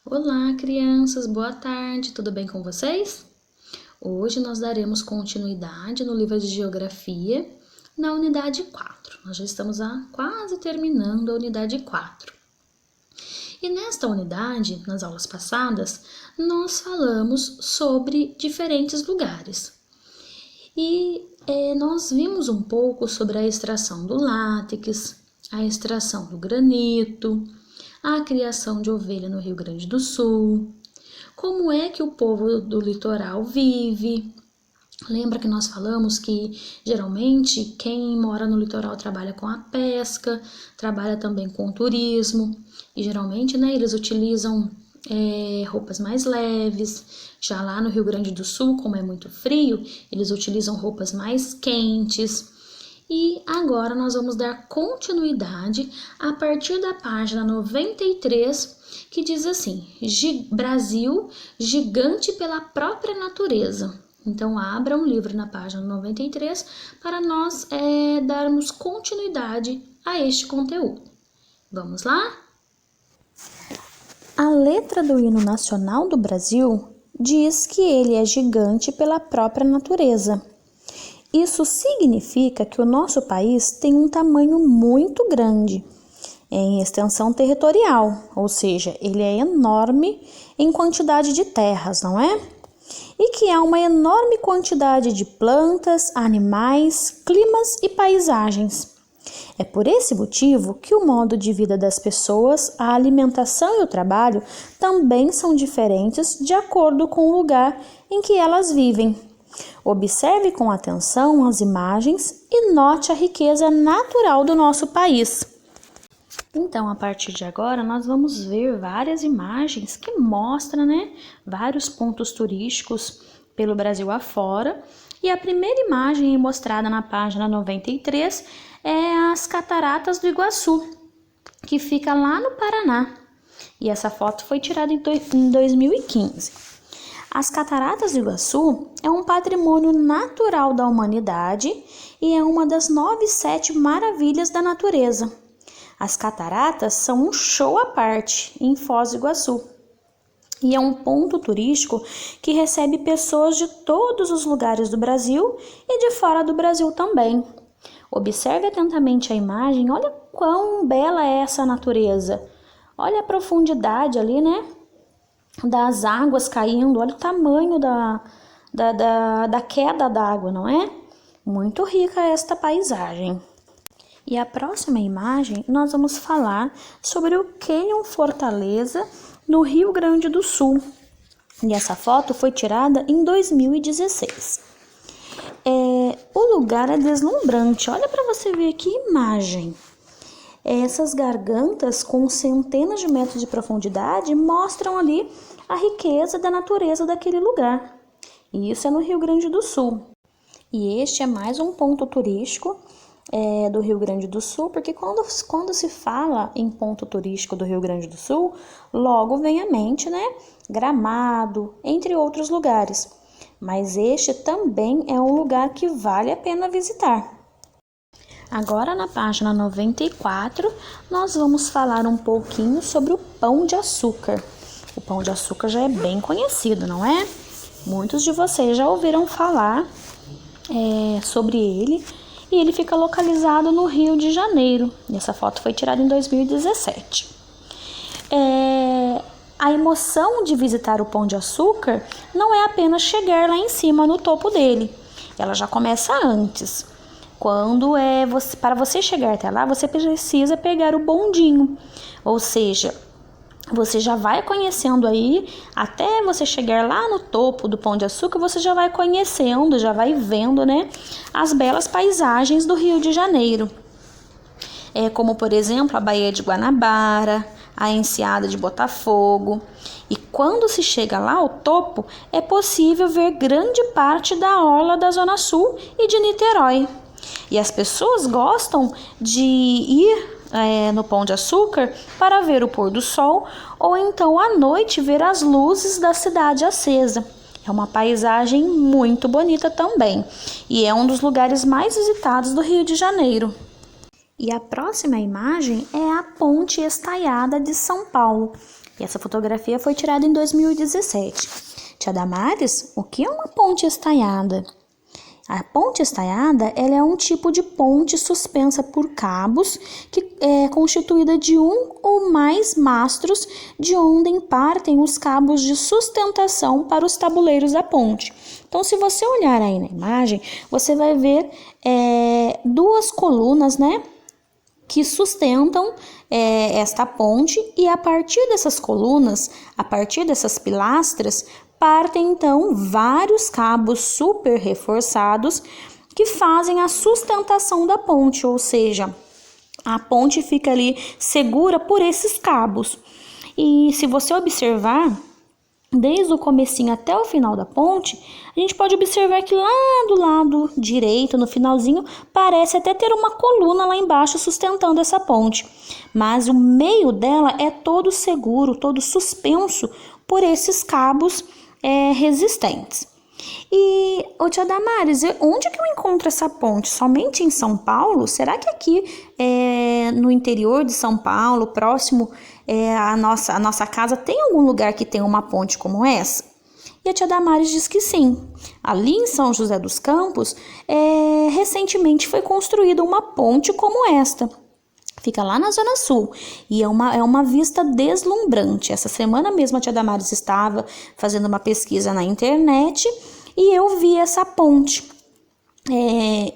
Olá, crianças, boa tarde, tudo bem com vocês? Hoje nós daremos continuidade no livro de Geografia, na unidade 4. Nós já estamos quase terminando a unidade 4. E nesta unidade, nas aulas passadas, nós falamos sobre diferentes lugares. E nós vimos um pouco sobre a extração do látex, a extração do granito, a criação de ovelha no Rio Grande do Sul, como é que o povo do litoral vive. Lembra que nós falamos que geralmente quem mora no litoral trabalha com a pesca, trabalha também com o turismo e geralmente eles utilizam roupas mais leves. Já lá no Rio Grande do Sul, como é muito frio, eles utilizam roupas mais quentes. E agora nós vamos dar continuidade a partir da página 93, que diz assim: Brasil, gigante pela própria natureza. Então, abra um livro na página 93 para nós darmos continuidade a este conteúdo. Vamos lá? A letra do hino nacional do Brasil diz que ele é gigante pela própria natureza. Isso significa que o nosso país tem um tamanho muito grande em extensão territorial, ou seja, ele é enorme em quantidade de terras, não é? E que há uma enorme quantidade de plantas, animais, climas e paisagens. É por esse motivo que o modo de vida das pessoas, a alimentação e o trabalho também são diferentes de acordo com o lugar em que elas vivem. Observe com atenção as imagens e note a riqueza natural do nosso país. Então, a partir de agora, nós vamos ver várias imagens que mostram, vários pontos turísticos pelo Brasil afora. E a primeira imagem mostrada na página 93 é as Cataratas do Iguaçu, que fica lá no Paraná. E essa foto foi tirada em 2015. As Cataratas do Iguaçu é um patrimônio natural da humanidade e é uma das 7 maravilhas da natureza. As cataratas são um show à parte em Foz do Iguaçu e é um ponto turístico que recebe pessoas de todos os lugares do Brasil e de fora do Brasil também. Observe atentamente a imagem, olha quão bela é essa natureza. Olha a profundidade ali, das águas caindo, olha o tamanho da queda d'água, não é? Muito rica esta paisagem. E a próxima imagem nós vamos falar sobre o Canyon Fortaleza no Rio Grande do Sul. E essa foto foi tirada em 2016. O lugar é deslumbrante, olha para você ver que imagem. Essas gargantas com centenas de metros de profundidade mostram ali a riqueza da natureza daquele lugar. E isso é no Rio Grande do Sul. E este é mais um ponto turístico do Rio Grande do Sul, porque quando se fala em ponto turístico do Rio Grande do Sul, logo vem à mente, Gramado, entre outros lugares. Mas este também é um lugar que vale a pena visitar. Agora, na página 94, nós vamos falar um pouquinho sobre o pão de açúcar. O pão de açúcar já é bem conhecido, não é? Muitos de vocês já ouviram falar sobre ele, e ele fica localizado no Rio de Janeiro. E essa foto foi tirada em 2017. A emoção de visitar o Pão de Açúcar não é apenas chegar lá em cima no topo dele. Ela já começa antes. Para você chegar até lá, você precisa pegar o bondinho. Ou seja, você já vai conhecendo aí, até você chegar lá no topo do Pão de Açúcar, você já vai conhecendo, já vai vendo, as belas paisagens do Rio de Janeiro. Como, por exemplo, a Baía de Guanabara, a Enseada de Botafogo. E quando se chega lá ao topo, é possível ver grande parte da orla da Zona Sul e de Niterói. E as pessoas gostam de ir no Pão de Açúcar para ver o pôr do sol ou então à noite ver as luzes da cidade acesa. É uma paisagem muito bonita também e é um dos lugares mais visitados do Rio de Janeiro. E a próxima imagem é a Ponte Estaiada de São Paulo. E essa fotografia foi tirada em 2017. Tia Damares, o que é uma ponte estaiada? A ponte estaiada, ela é um tipo de ponte suspensa por cabos que é constituída de um ou mais mastros de onde partem os cabos de sustentação para os tabuleiros da ponte. Então, se você olhar aí na imagem, você vai ver duas colunas, né, que sustentam esta ponte, e a partir dessas colunas, a partir dessas pilastras, partem então vários cabos super reforçados que fazem a sustentação da ponte, ou seja, a ponte fica ali segura por esses cabos. E se você observar, desde o comecinho até o final da ponte, a gente pode observar que lá do lado direito, no finalzinho, parece até ter uma coluna lá embaixo sustentando essa ponte. Mas o meio dela é todo seguro, todo suspenso por esses cabos resistentes. E, tia Damares, onde que eu encontro essa ponte? Somente em São Paulo? Será que aqui no interior de São Paulo, próximo à nossa casa, tem algum lugar que tem uma ponte como essa? E a tia Damares diz que sim. Ali em São José dos Campos, recentemente foi construída uma ponte como esta. Fica lá na Zona Sul e é uma vista deslumbrante. Essa semana mesmo a tia Damares estava fazendo uma pesquisa na internet e eu vi essa ponte.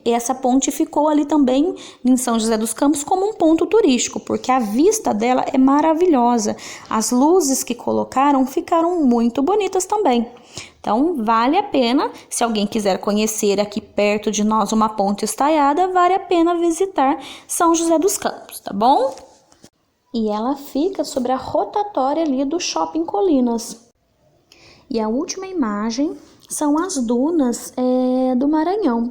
Essa ponte ficou ali também em São José dos Campos como um ponto turístico, porque a vista dela é maravilhosa. As luzes que colocaram ficaram muito bonitas também. Então, vale a pena, se alguém quiser conhecer aqui perto de nós uma ponte estaiada, vale a pena visitar São José dos Campos, tá bom? E ela fica sobre a rotatória ali do Shopping Colinas. E a última imagem são as dunas do Maranhão.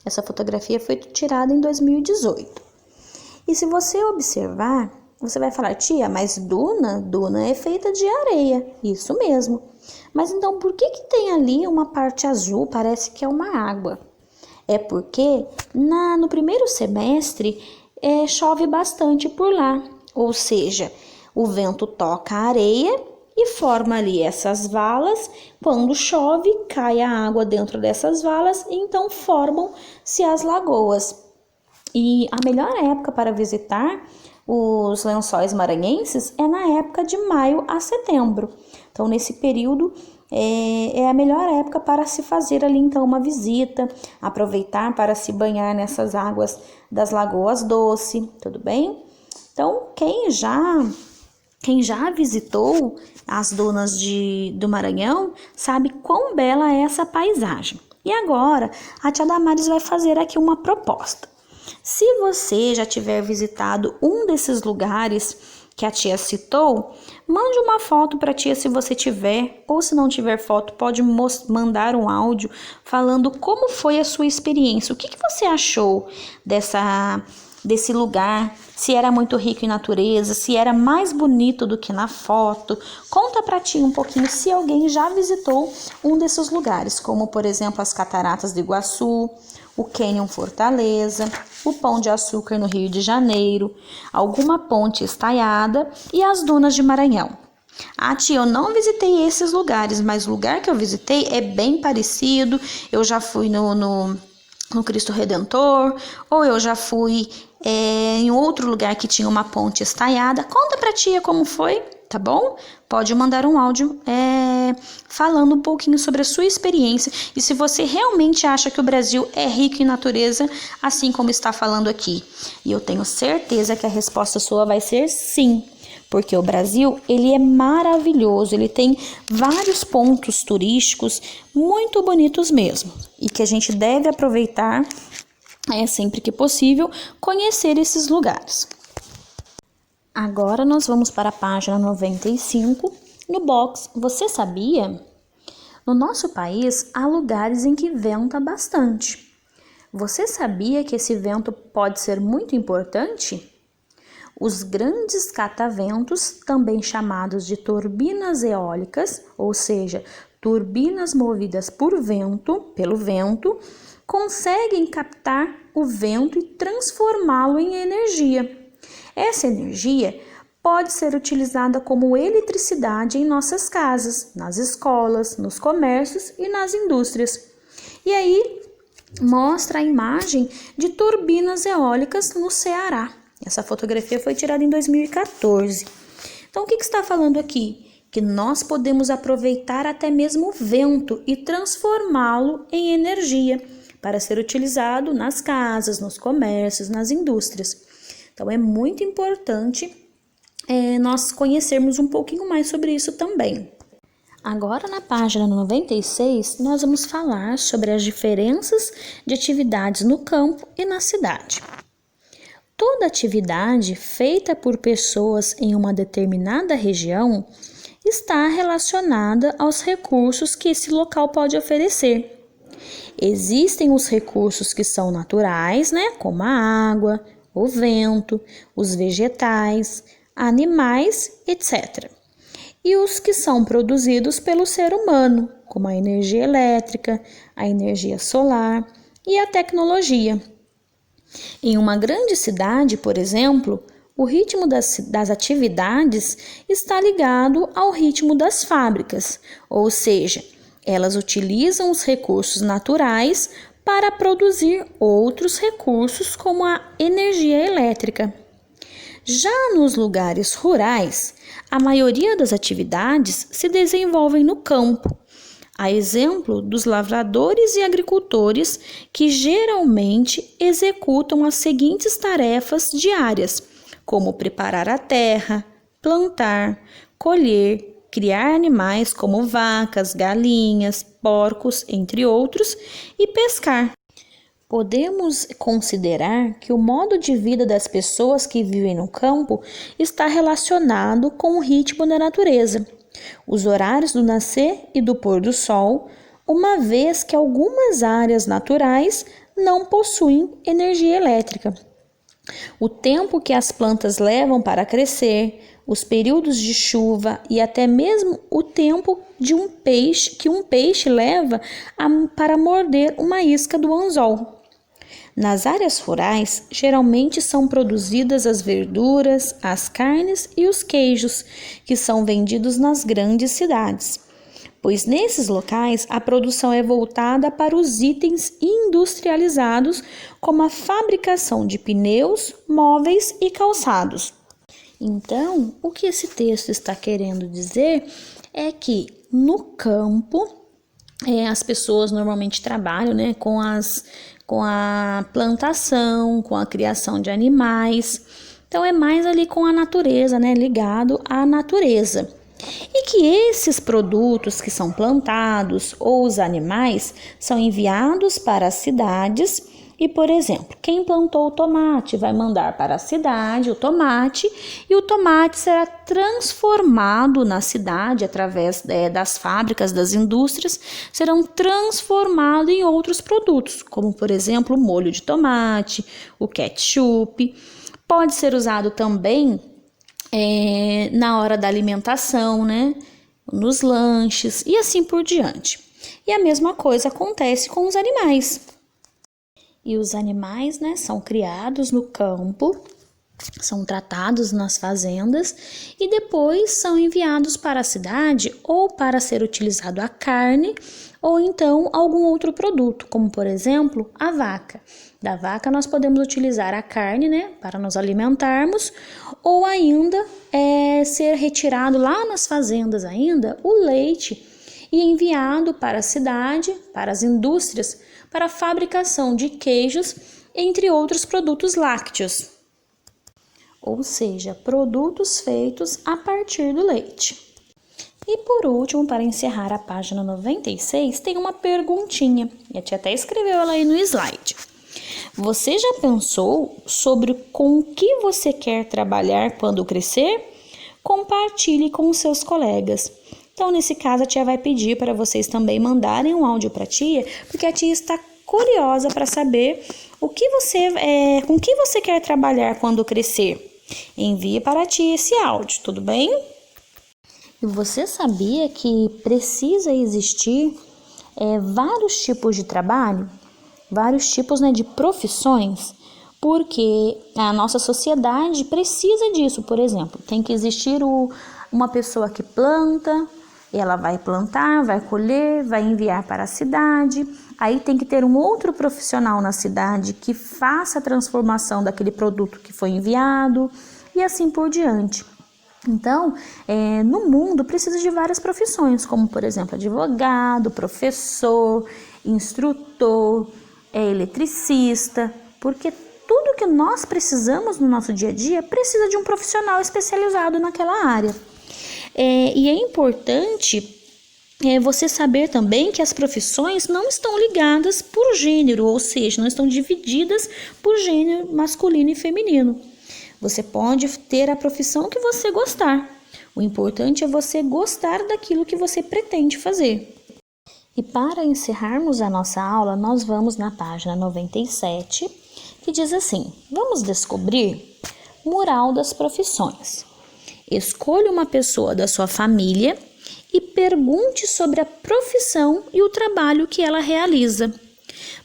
Essa fotografia foi tirada em 2018. E se você observar, você vai falar, tia, mas duna é feita de areia. Isso mesmo. Mas então por que tem ali uma parte azul? Parece que é uma água. É porque no primeiro semestre chove bastante por lá. Ou seja, o vento toca a areia e forma ali essas valas. Quando chove, cai a água dentro dessas valas e então formam-se as lagoas. E a melhor época para visitar os lençóis maranhenses é na época de maio a setembro. Então, nesse período é a melhor época para se fazer ali então uma visita, aproveitar para se banhar nessas águas das Lagoas Doce, tudo bem? Então, quem já visitou as dunas do Maranhão sabe quão bela é essa paisagem. E agora, a tia Damares vai fazer aqui uma proposta. Se você já tiver visitado um desses lugares que a tia citou, mande uma foto para a tia se você tiver, ou se não tiver foto, pode mandar um áudio falando como foi a sua experiência. O que você achou desse lugar? Se era muito rico em natureza, se era mais bonito do que na foto. Conta pra ti um pouquinho se alguém já visitou um desses lugares, como por exemplo as Cataratas do Iguaçu, o Canyon Fortaleza, o Pão de Açúcar no Rio de Janeiro, alguma ponte estaiada e as dunas de Maranhão. Tia, eu não visitei esses lugares, mas o lugar que eu visitei é bem parecido. Eu já fui no Cristo Redentor, ou eu já fui em outro lugar que tinha uma ponte estaiada. Conta pra tia como foi, tá bom? Pode mandar um áudio falando um pouquinho sobre a sua experiência e se você realmente acha que o Brasil é rico em natureza, assim como está falando aqui. E eu tenho certeza que a resposta sua vai ser sim. Porque o Brasil, ele é maravilhoso, ele tem vários pontos turísticos muito bonitos mesmo. E que a gente deve aproveitar, sempre que possível, conhecer esses lugares. Agora nós vamos para a página 95, no box Você Sabia? No nosso país, há lugares em que venta bastante. Você sabia que esse vento pode ser muito importante? Os grandes cataventos, também chamados de turbinas eólicas, ou seja, turbinas movidas pelo vento, conseguem captar o vento e transformá-lo em energia. Essa energia pode ser utilizada como eletricidade em nossas casas, nas escolas, nos comércios e nas indústrias. E aí mostra a imagem de turbinas eólicas no Ceará. Essa fotografia foi tirada em 2014. Então, o que está falando aqui? Que nós podemos aproveitar até mesmo o vento e transformá-lo em energia para ser utilizado nas casas, nos comércios, nas indústrias. Então, é muito importante nós conhecermos um pouquinho mais sobre isso também. Agora, na página 96, nós vamos falar sobre as diferenças de atividades no campo e na cidade. Toda atividade feita por pessoas em uma determinada região está relacionada aos recursos que esse local pode oferecer. Existem os recursos que são naturais, como a água, o vento, os vegetais, animais, etc. E os que são produzidos pelo ser humano, como a energia elétrica, a energia solar e a tecnologia. Em uma grande cidade, por exemplo, o ritmo das atividades está ligado ao ritmo das fábricas, ou seja, elas utilizam os recursos naturais para produzir outros recursos, como a energia elétrica. Já nos lugares rurais, a maioria das atividades se desenvolvem no campo, a exemplo dos lavradores e agricultores que geralmente executam as seguintes tarefas diárias, como preparar a terra, plantar, colher, criar animais como vacas, galinhas, porcos, entre outros, e pescar. Podemos considerar que o modo de vida das pessoas que vivem no campo está relacionado com o ritmo da natureza, os horários do nascer e do pôr do sol, uma vez que algumas áreas naturais não possuem energia elétrica. O tempo que as plantas levam para crescer, os períodos de chuva e até mesmo o tempo que um peixe leva para morder uma isca do anzol. Nas áreas rurais, geralmente são produzidas as verduras, as carnes e os queijos, que são vendidos nas grandes cidades, pois nesses locais a produção é voltada para os itens industrializados, como a fabricação de pneus, móveis e calçados. Então, o que esse texto está querendo dizer é que no campo as pessoas normalmente trabalham com a plantação, com a criação de animais. Então, é mais ali com a natureza, ligado à natureza. E que esses produtos que são plantados ou os animais são enviados para as cidades e, por exemplo, quem plantou o tomate vai mandar para a cidade o tomate e o tomate será transformado na cidade através das fábricas, das indústrias, serão transformados em outros produtos, como, por exemplo, o molho de tomate, o ketchup. Pode ser usado também na hora da alimentação, nos lanches e assim por diante. E a mesma coisa acontece com os animais. E os animais, são criados no campo, são tratados nas fazendas e depois são enviados para a cidade ou para ser utilizado a carne ou então algum outro produto, como por exemplo a vaca. Da vaca nós podemos utilizar a carne, para nos alimentarmos, ou ainda ser retirado lá nas fazendas ainda o leite e enviado para a cidade, para as indústrias, para a fabricação de queijos, entre outros produtos lácteos. Ou seja, produtos feitos a partir do leite. E por último, para encerrar a página 96, tem uma perguntinha. E a tia até escreveu ela aí no slide. Você já pensou sobre com o que você quer trabalhar quando crescer? Compartilhe com os seus colegas. Então, nesse caso, a tia vai pedir para vocês também mandarem um áudio para a tia, porque a tia está curiosa para saber com que você quer trabalhar quando crescer. Envie para a tia esse áudio, tudo bem? E você sabia que precisa existir vários tipos de trabalho? vários tipos, né, de profissões, porque a nossa sociedade precisa disso. Por exemplo, tem que existir uma pessoa que planta, ela vai plantar, vai colher, vai enviar para a cidade. Aí tem que ter um outro profissional na cidade que faça a transformação daquele produto que foi enviado e assim por diante. Então, no mundo precisa de várias profissões, como por exemplo advogado, professor, instrutor, eletricista, porque tudo que nós precisamos no nosso dia a dia precisa de um profissional especializado naquela área. E é importante você saber também que as profissões não estão ligadas por gênero, ou seja, não estão divididas por gênero masculino e feminino. Você pode ter a profissão que você gostar. O importante é você gostar daquilo que você pretende fazer. E para encerrarmos a nossa aula, nós vamos na página 97, que diz assim: vamos descobrir mural das profissões. Escolha uma pessoa da sua família e pergunte sobre a profissão e o trabalho que ela realiza.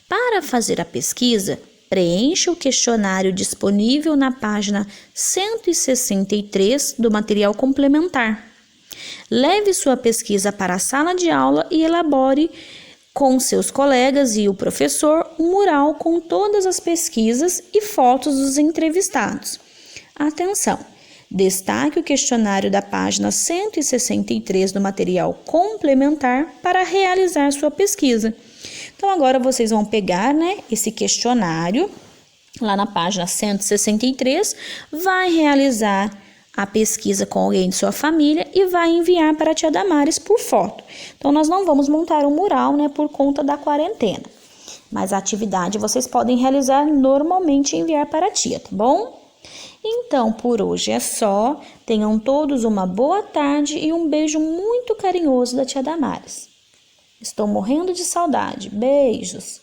Para fazer a pesquisa, preencha o questionário disponível na página 163 do material complementar. Leve sua pesquisa para a sala de aula e elabore com seus colegas e o professor um mural com todas as pesquisas e fotos dos entrevistados. Atenção! Destaque o questionário da página 163 do material complementar para realizar sua pesquisa. Então, agora vocês vão pegar, esse questionário lá na página 163, vai realizar a pesquisa com alguém de sua família e vai enviar para a tia Damares por foto. Então, nós não vamos montar um mural, por conta da quarentena. Mas a atividade vocês podem realizar normalmente e enviar para a tia, tá bom? Então, por hoje é só. Tenham todos uma boa tarde e um beijo muito carinhoso da tia Damares. Estou morrendo de saudade. Beijos!